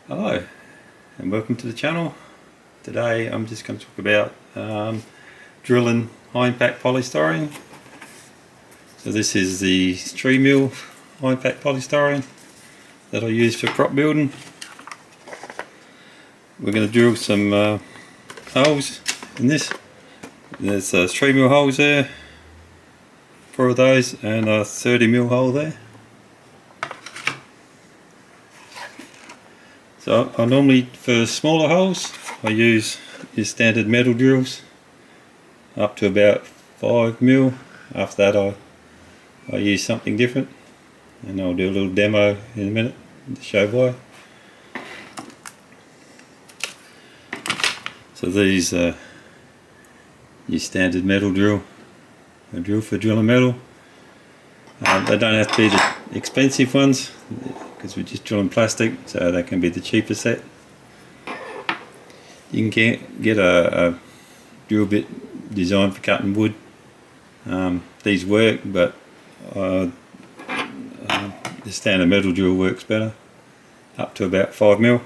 Hello and welcome to the channel. Today I'm just going to talk about drilling high impact polystyrene. So this is the 3mm high impact polystyrene that I use for prop building. We're going to drill some holes in this. There's 3mm holes there, 4 of those, and a 30mm hole there. So I normally, for smaller holes, I use your standard metal drills up to about 5mm. After that I use something different, and I'll do a little demo in a minute to show why. So these are your standard metal drill, a drill for drilling metal. They don't have to be the expensive ones, because we're just drilling plastic, so they can be the cheaper set. You can get a drill bit designed for cutting wood. These work, but the standard metal drill works better, up to about 5mm.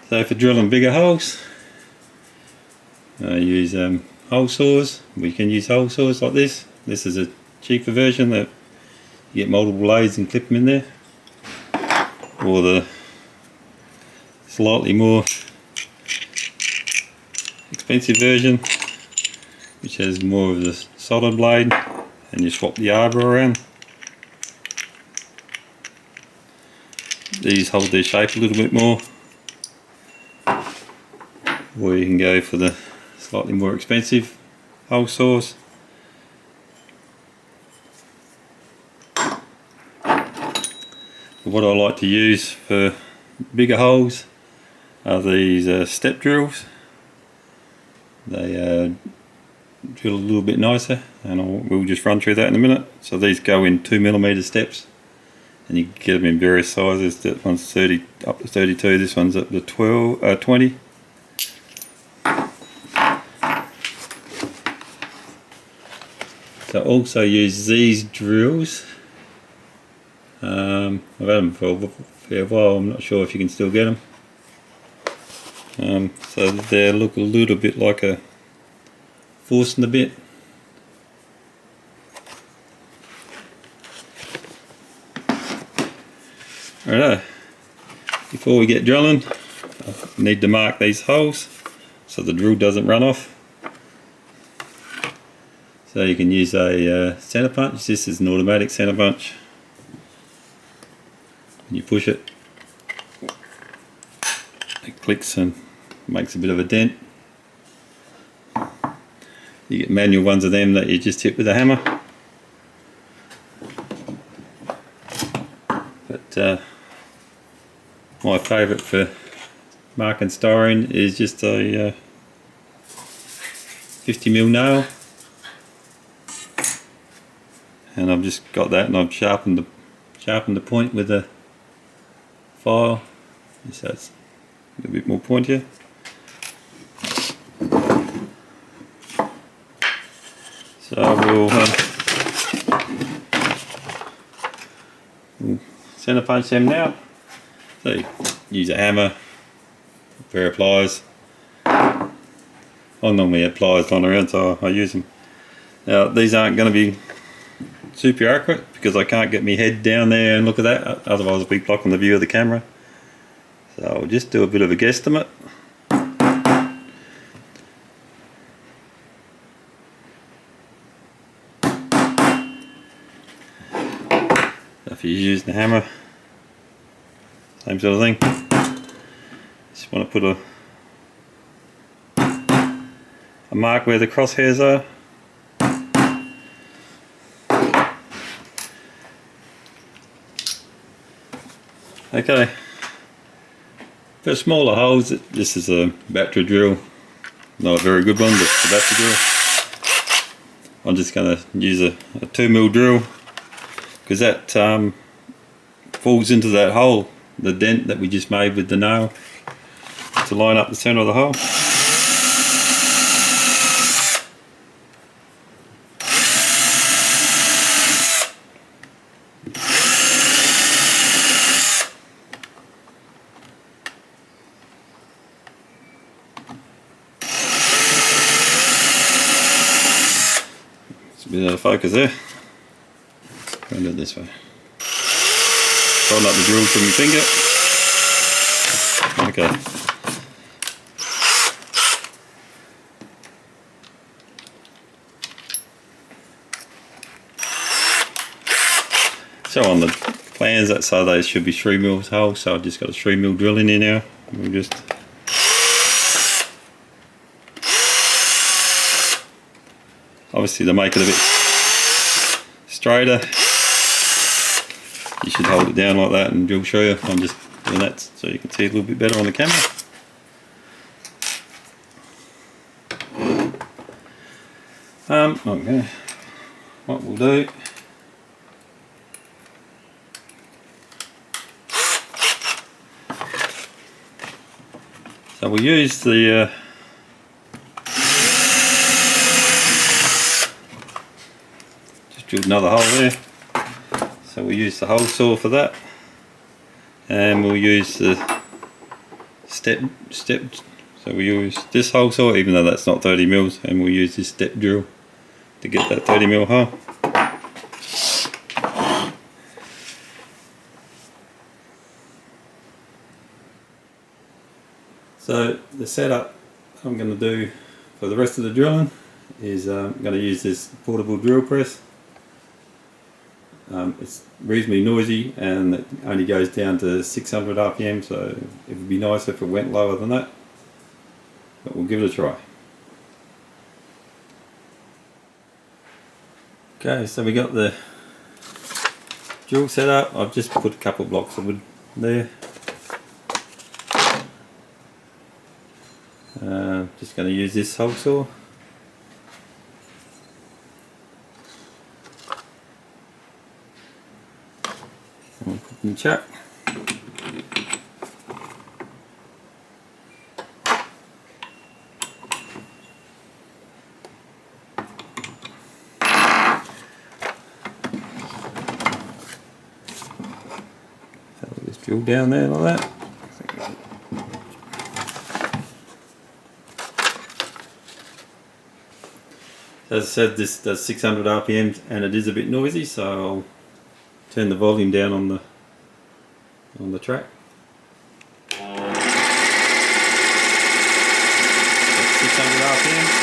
So for drilling bigger holes, I use hole saws. We can use hole saws like this. This is a cheaper version that you get multiple lathes and clip them in there, or the slightly more expensive version, which has more of the solid blade, and you swap the arbor around. These hold their shape a little bit more, or you can go for the slightly more expensive hole saws. What I like to use for bigger holes are these step drills. They drill a little bit nicer, and we'll just run through that in a minute. So these go in 2mm steps, and you can get them in various sizes. That one's 30 up to 32. This one's up to 20. So also use these drills. I've had them for a fair while. I'm not sure if you can still get them. So they look a little bit like a forcing a bit. Alright, before we get drilling, I need to mark these holes so the drill doesn't run off. So you can use a center punch. This is an automatic center punch. When you push it, it clicks and makes a bit of a dent. You get manual ones of them that you just hit with a hammer. But my favourite for marking styrene is just a 50mm nail. And I've just got that, and I've sharpened the point with a file, so it's a bit more pointier. So we'll center punch them now. So you use a hammer, a pair of pliers. I normally have pliers lying around, so I use them. Now these aren't going to be super accurate because I can't get my head down there and look at that, otherwise I'll be blocking the view of the camera. So I'll just do a bit of a guesstimate. If you're using the hammer, same sort of thing. Just want to put a mark where the crosshairs are. Okay, for smaller holes, this is a battery drill, not a very good one, but it's a battery drill. I'm just going to use a 2mm drill, because that falls into that hole, the dent that we just made with the nail, to line up the centre of the hole. bit out of focus there. Turn it this way. Hold up the drill from your finger. Okay. So on the plans that say they should be 3mm hole, so I've just got a 3mm drill in here now. We'll just obviously to make it a bit straighter, you should hold it down like that and drill show you. I'm just doing that so you can see a little bit better on the camera. Okay, what we'll do, so we'll use the just drilled another hole there, so we'll use the hole saw for that, and we'll use the step, so we'll use this hole saw, even though that's not 30mm, and we'll use this step drill to get that 30mm hole. So the setup I'm going to do for the rest of the drilling is I'm going to use this portable drill press. It's reasonably noisy and it only goes down to 600 RPM, so it would be nice if it went lower than that, but we'll give it a try. Okay, so we got the drill set up. I've just put a couple of blocks of wood there. Just going to use this hole saw. We'll put it in the chuck. So we'll just drill down there like that. As I said, this does 600 RPM and it is a bit noisy, so I'll turn the volume down on the track. That's 600 RPM.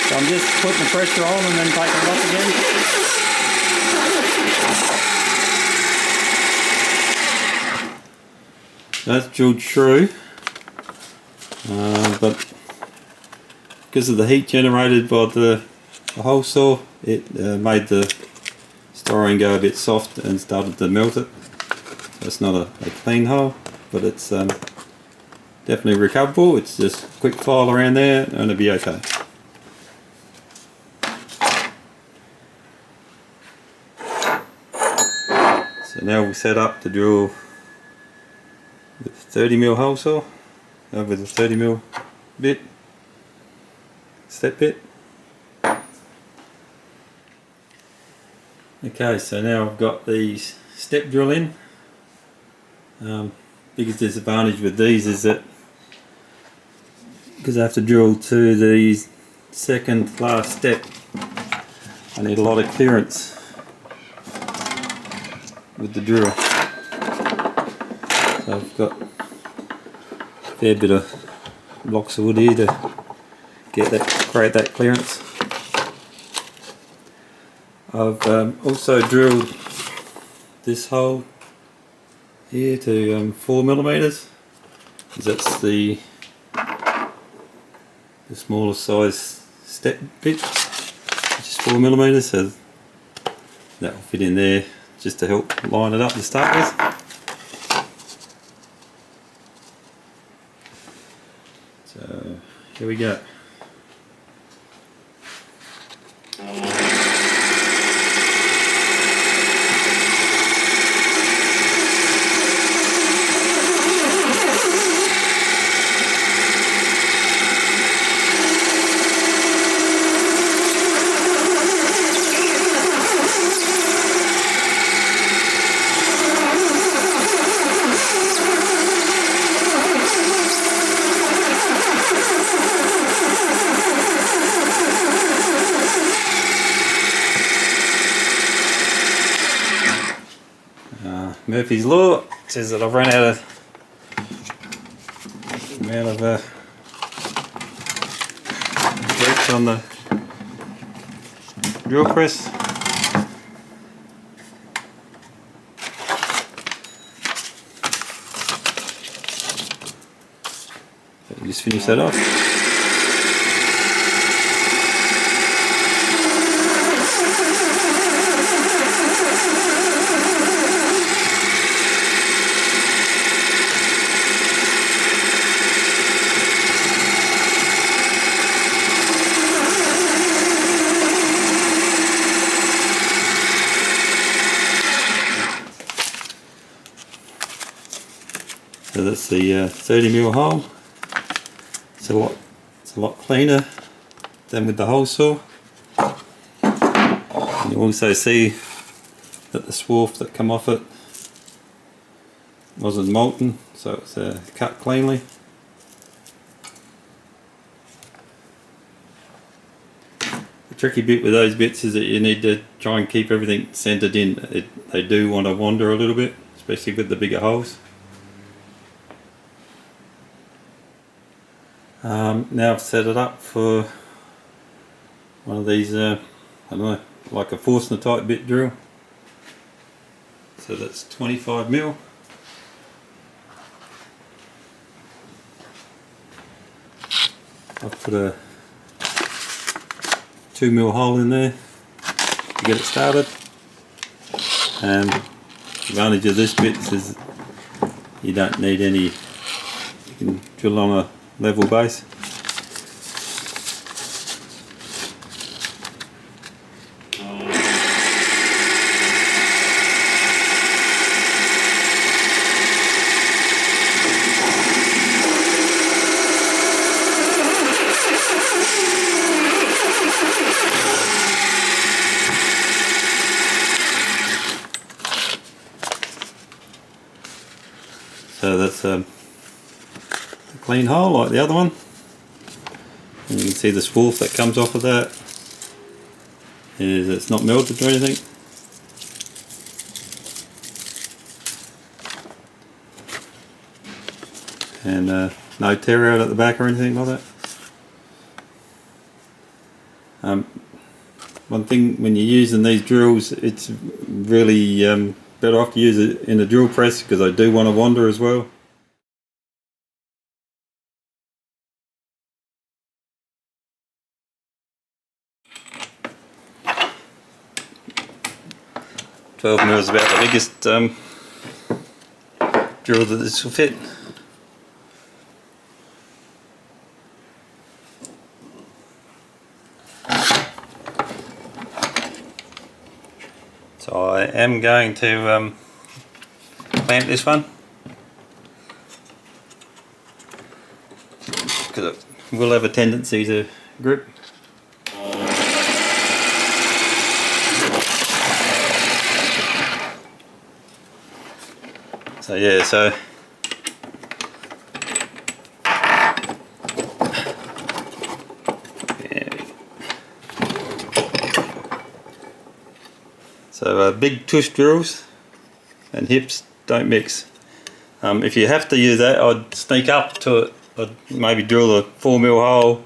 I'm just putting the pressure on and then taking it off again. That's drilled through, but because of the heat generated by the hole saw, it made the styrene go a bit soft and started to melt it. So it's not a clean hole, but it's definitely recoverable. It's just a quick file around there and it'll be okay. So now we'll set up to drill with 30mm hole saw with a 30mm bit, step bit. Okay, so now I've got these step drill in. Biggest disadvantage with these is that because I have to drill to the second last step, I need a lot of clearance with the drill. So I've got a fair bit of blocks of wood here to create that clearance. I've also drilled this hole here to 4mm, because that's the smaller size step bit, which is 4mm, so that will fit in there just to help line it up to start with. So here we go. Murphy's Law says that I've run out of amount of reach on the drill press. Just finish that off. So that's the 30mm hole. It's a lot cleaner than with the hole saw. And you also see that the swarf that come off it wasn't molten, so it's cut cleanly. The tricky bit with those bits is that you need to try and keep everything centered in. They do want to wander a little bit, especially with the bigger holes. Now I've set it up for one of these, I don't know, like a Forstner type bit drill. So that's 25mm. I've put a 2mm hole in there to get it started. And the advantage of this bit is you don't need any, you can drill on a level base. So that's a clean hole like the other one, and you can see the swarf that comes off of that is it's not melted or anything. And no tear out at the back or anything like that. One thing when you're using these drills, it's really better off to use it in a drill press because I do want to wander as well. $12mm is about the biggest drill that this will fit. So I am going to clamp this one because it will have a tendency to grip. So yeah, so big tush drills and hips don't mix. If you have to use that, I'd sneak up to it. I'd maybe drill a 4mm hole,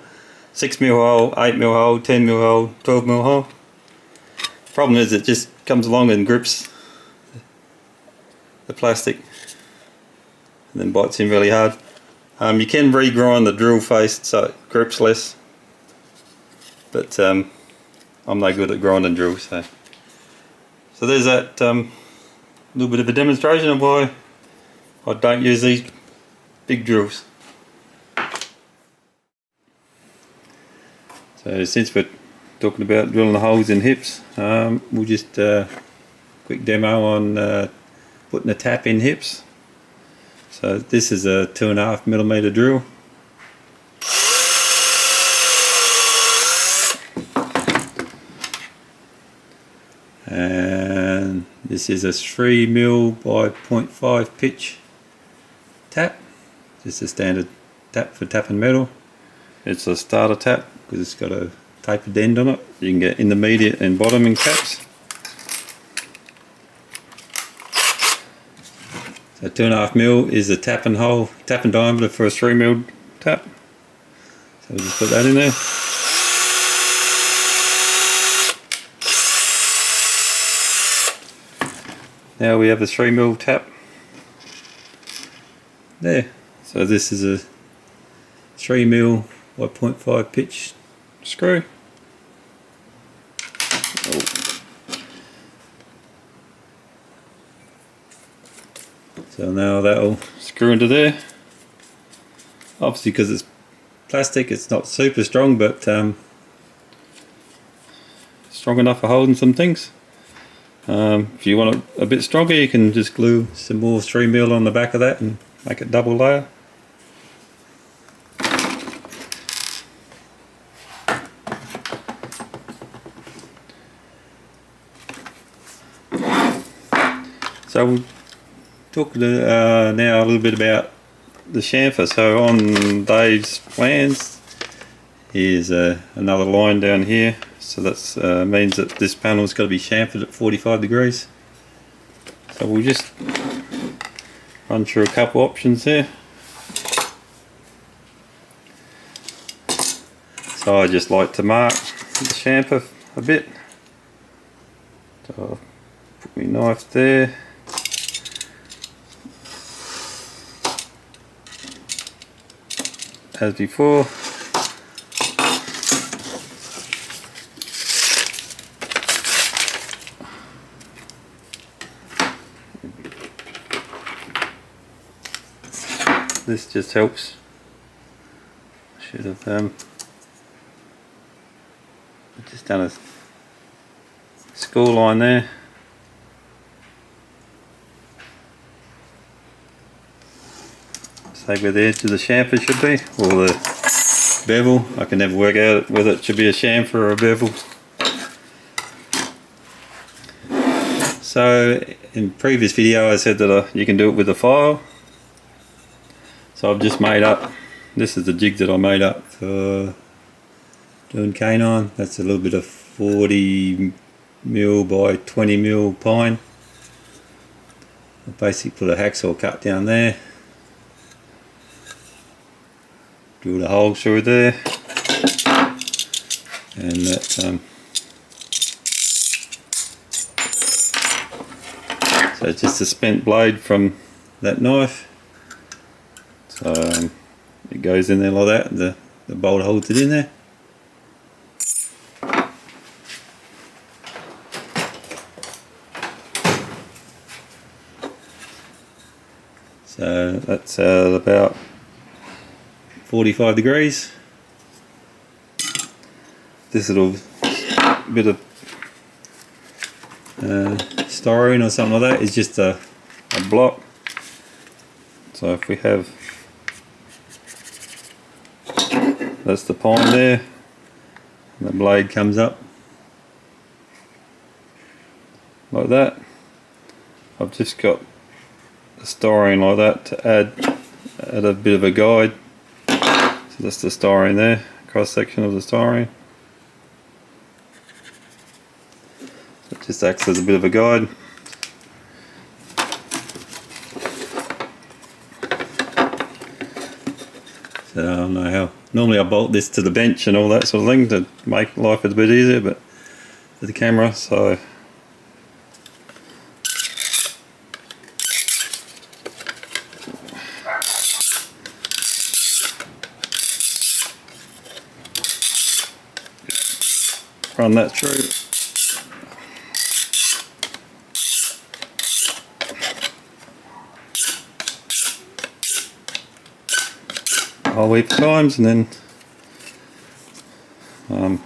6mm hole, 8mm hole, 10mm hole, 12mm hole. Problem is it just comes along and grips the plastic and then bites in really hard. You can regrind the drill face so it grips less, but I'm no good at grinding drills. So there's that little bit of a demonstration of why I don't use these big drills. So since we're talking about drilling the holes in hips, we'll just quick demo on putting a tap in hips. So this is a 2.5mm drill. And this is a 3mm by 0.5 pitch tap. Just a standard tap for tapping metal. It's a starter tap because it's got a tapered end on it. You can get intermediate and bottoming taps. So 2.5mm is the tapping diameter for a 3mm tap. So we'll just put that in there. Now we have a 3mm tap there. So this is a 3mm by 0.5 pitch screw. So now that'll screw into there. Obviously, because it's plastic, it's not super strong, but strong enough for holding some things. If you want it a bit stronger, you can just glue some more 3mm on the back of that and make it double layer. So we'll talk now a little bit about the chamfer. So on Dave's plans, here's another line down here. So that means that this panel's got to be chamfered at 45 degrees. So we'll just run through a couple options there. So I just like to mark the chamfer a bit. So I'll put my knife there. As before. This just helps. Should have just done a score line there. Say where the edge of the chamfer should be, or the bevel. I can never work out whether it should be a chamfer or a bevel. So in previous video I said that you can do it with a file. So I've just made up, this is the jig that I made up for doing K9. That's a little bit of 40mm by 20mm pine. I basically put a hacksaw cut down there. Drill a hole through there, and that so it's just a spent blade from that knife. So it goes in there like that, and the bolt holds it in there. So that's about 45 degrees. This little bit of styrene or something like that is just a block. So if we have, that's the pine there, and the blade comes up like that. I've just got the styrene like that to add a bit of a guide. So that's the styrene there, cross section of the styrene. So it just acts as a bit of a guide. So I don't know how, normally I bolt this to the bench and all that sort of thing to make life a bit easier, but for the camera, so run that through. A whole heap of times, and then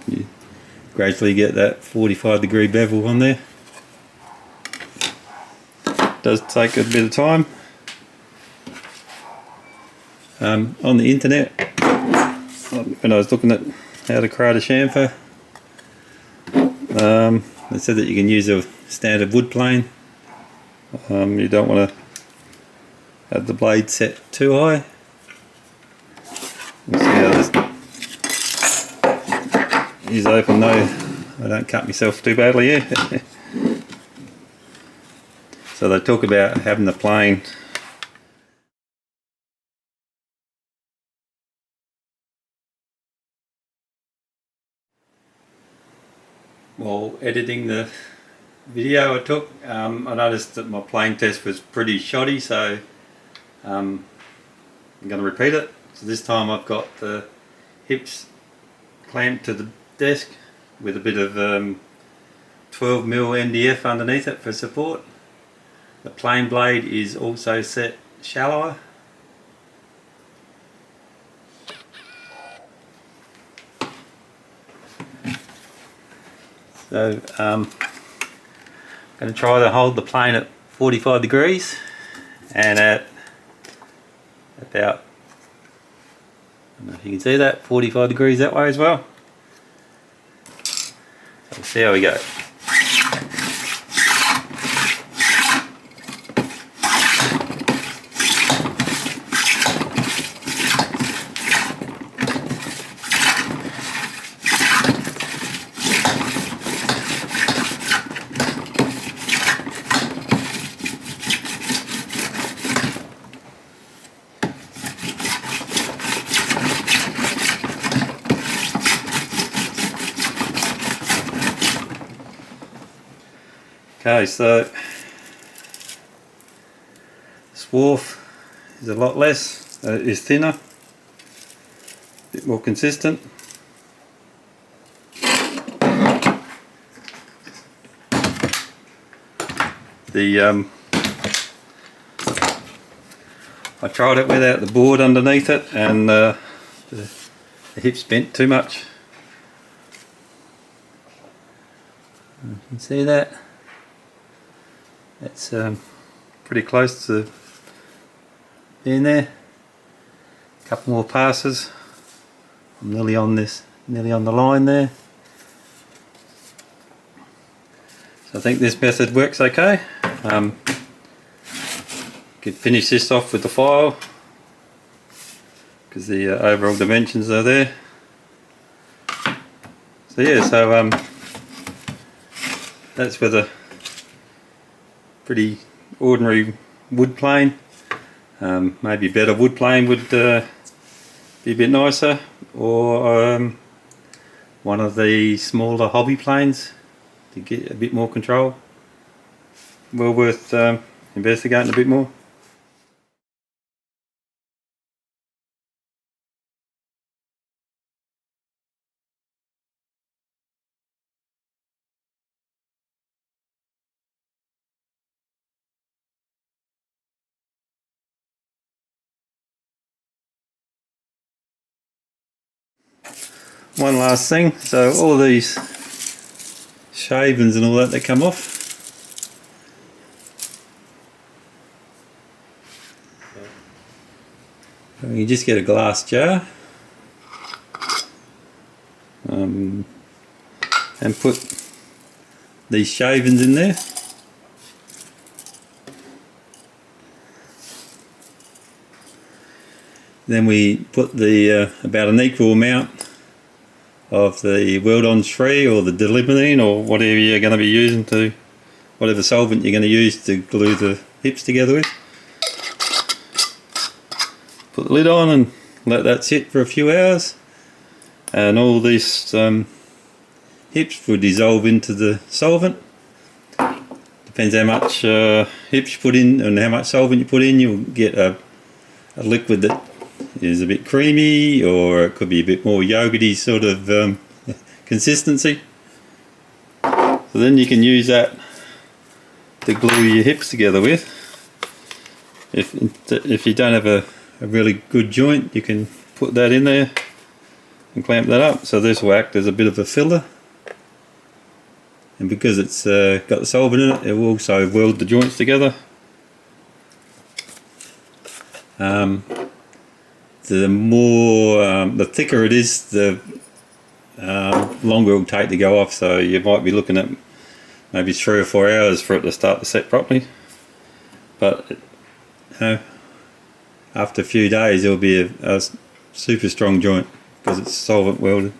you gradually get that 45 degree bevel on there. It does take a bit of time. On the internet, when I was looking at how to create a chamfer, they said that you can use a standard wood plane. You don't want to have the blade set too high. You see how this is open though, I don't cut myself too badly here. So they talk about having the plane while editing the video I took, I noticed that my plane test was pretty shoddy, so I'm going to repeat it. So this time I've got the hips clamped to the desk with a bit of 12mm MDF underneath it for support. The plane blade is also set shallower. So I'm going to try to hold the plane at 45 degrees and at about, I don't know if you can see that, 45 degrees that way as well. So we'll see how we go. Okay, so swarf is a lot less, is thinner, a bit more consistent. I tried it without the board underneath it, and the hips bent too much. You can see that. It's pretty close to being there. A couple more passes. I'm nearly on the line there. So I think this method works okay. Could finish this off with the file because the overall dimensions are there. So yeah, so that's with a pretty ordinary wood plane. Maybe a better wood plane would be a bit nicer, or one of the smaller hobby planes to get a bit more control. Well worth investigating a bit more. One last thing, so all these shavings and all that come off. So you just get a glass jar and put these shavings in there. Then we put the about an equal amount of the weld-on free or the delimonine or whatever you're going to be using, to whatever solvent you're going to use to glue the hips together with. Put the lid on and let that sit for a few hours, and all these hips will dissolve into the solvent. Depends how much hips you put in and how much solvent you put in, you'll get a liquid that is a bit creamy, or it could be a bit more yogurty sort of consistency. So then you can use that to glue your hips together with. If you don't have a really good joint, you can put that in there and clamp that up. So this will act as a bit of a filler, and because it's got the solvent in it, it will also weld the joints together. The thicker it is, the longer it will take to go off, so you might be looking at maybe 3 or 4 hours for it to start to set properly. But after a few days it'll be a super strong joint because it's solvent welded.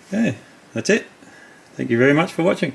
Okay, that's it. Thank you very much for watching.